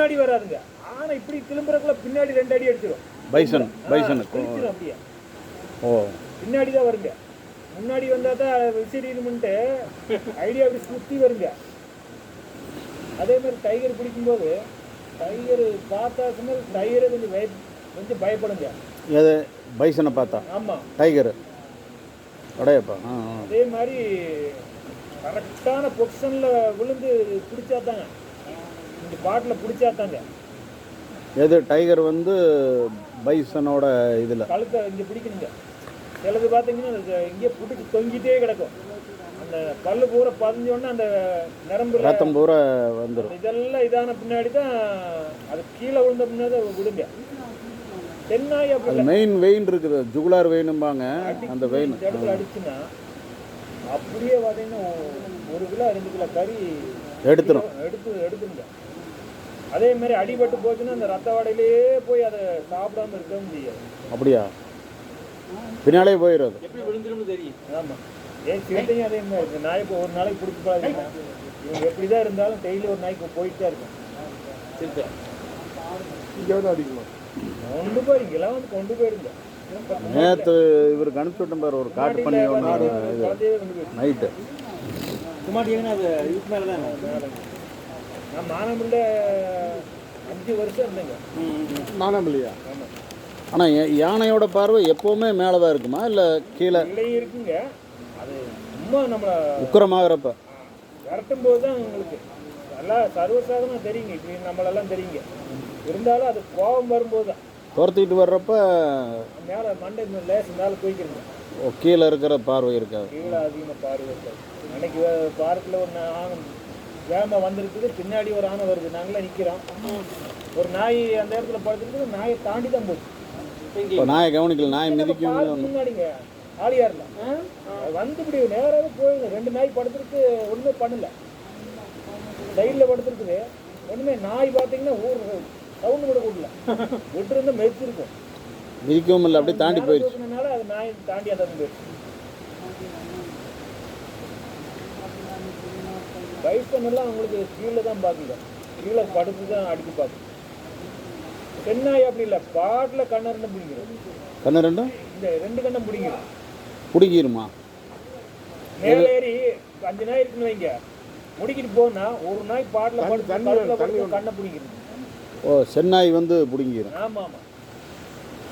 முன்னாடி வராதுங்க. ஆனா இப்படி திரும்புறக்குள்ள பின்னாடி 2 அடி அடிச்சிடும். பைசன் அப்படியே ஓ பின்னாடி தான் வருங்க. முன்னாடி வந்தால் தான் விசிறிடுமெண்ட்டு ஐடியா அப்படி சுற்றி வருங்க. அதே மாதிரி டைகர் பிடிக்கும்போது டைகர் பார்த்தா டைகரை கொஞ்சம் பயப்படுங்க. எது பைசனை பார்த்தா? ஆமாம், டைகரு உடையப்பா. அதே மாதிரி கரெக்டான பொசிஷனில் விழுந்து பிடிச்சாத்தாங்க, இந்த பாட்டில் பிடிச்சாத்தாங்க. எது டைகர் வந்து பைசனோட இதில் கழுத்தை இங்கே பிடிக்கணுங்க. சிலது பார்த்தீங்கன்னா இங்கே பிடிச்சி தொங்கிட்டே கிடக்கும். அந்த பல்லு பூரா பதிஞ்சோடனே அந்த நரம்பு ரத்தம் பூரா வந்துடும். இதெல்லாம் இதான பின்னாடி தான் அது கீழே விழுந்த பின்னாடி தான் விடுங்க. தென்னாய் அப்படி மெயின் வெயின் இருக்குது, ஜுகுலார் வெயினும்பாங்க. அந்த வெயின் இடத்துல அடிச்சுன்னா அப்படியே பார்த்தீங்கன்னா 1 கிலோ 2 கிலோ கறி எடுத்துருங்க. அதே மாதிரி அடிபட்டு போச்சுன்னா அந்த ரத்த வாடையிலேயே போய் அதை சாப்பிடாம இருக்க முடியாது. அப்படியா? பின்னாலே போயிடுறது. எப்படி விழுந்துரும்னு தெரியும். ஆமாம், ஏன் சிறுத்தையும் அதே மாதிரி இருக்குது. நாய் இப்போ ஒரு நாளைக்கு பிடிச்சி பாருங்கன்னா இவங்க எப்படி தான் இருந்தாலும் டெய்லி ஒரு நாய்க்கு போயிட்டு தான் இருக்கும். சிறுத்தை இங்கே வந்து அடிக்கலாம். கொண்டு போய் இங்கெல்லாம் வந்து கொண்டு போயிருங்க. நேற்று இவருக்கு அனுப்பிச்சு விட்டேன் பாரு, ஒரு காட்டு பண்ணி ஒன்று நைட்டு. சும்மாட்டிங்கன்னா அது இதுக்கு மேலே தான். நான் மானமில்ல 5 வருஷம் இருந்தேங்க. மானமில்லையா? ஆமாம். ஆனால் யானையோட பார்வை எப்போவுமே மேலே தான் இருக்குமா இல்லை கீழே? இல்லை இருக்குங்க. அது சும்மா நம்மளை உக்கரமாகறப்ப விரட்டும் போது தான் உங்களுக்கு நல்லா சர்வசாதாரணம் தெரியுங்க. இப்படி நம்மளெல்லாம் தெரியுங்க. இருந்தாலும் அது கோபம் வரும்போது தான் துரத்திட்டு வர்றப்ப மேலே மண்டை லேசு மேலே தூக்கிடுங்க. கீழே இருக்கிற பார்வை இருக்காது. கீழே அதிகமாக பார்வை இருக்காது. அன்னைக்கு பார்க்கில் ஒரு ஆணம் வேகமாக வந்திருக்குது, பின்னாடி ஒரு ஆணை வருது. நாங்களாம் நிற்கிறோம். ஒரு நாய் அந்த இடத்துல படுத்துருக்கு, நாயை தாண்டி தான் போச்சு. இப்போ நாயை கவனிக்கல, நாய் மிதிக்கும் முன்னாடிங்க ஆளியாரில் வந்து இப்படி நேராகவே போயிடுங்க. 2 நாய் படுத்துருக்கு, ஒன்றுமே பண்ணல. சைடில் படுத்துருக்குது, ஒன்றுமே. நாய் பார்த்தீங்கன்னா சவுண்டு கூட கூடல, விட்டுருந்து மெதிச்சிருக்கும். மிதிக்கவும் இல்லை, அப்படியே தாண்டி போயிடுச்சு. அது நாய் தாண்டி அந்த போயிடுச்சு. பைசன் எல்லாம் அவங்களுக்கு கீழே தான் பார்க்குங்க, கீழே படுத்து தான் அடிக்க பார்க்குது. தென்னாய் அப்படி இல்லை, பாட்டில் கண்ணை 2 பிடிக்கிறோம். கண்ணு ரெண்டும் இந்த 2 கண்ணம் பிடிக்கிறோம். பிடிக்கிருமா? மேலே ஏறி 5 நாய் இருக்குன்னு வைங்க, முடிக்கிட்டு போனா ஒரு நாய் பாட்டில் படுத்து கண்ணை பிடிக்கிறது. ஓ, சென்னாய் வந்து பிடிங்கிரும். ஆமாம் ஆமாம்.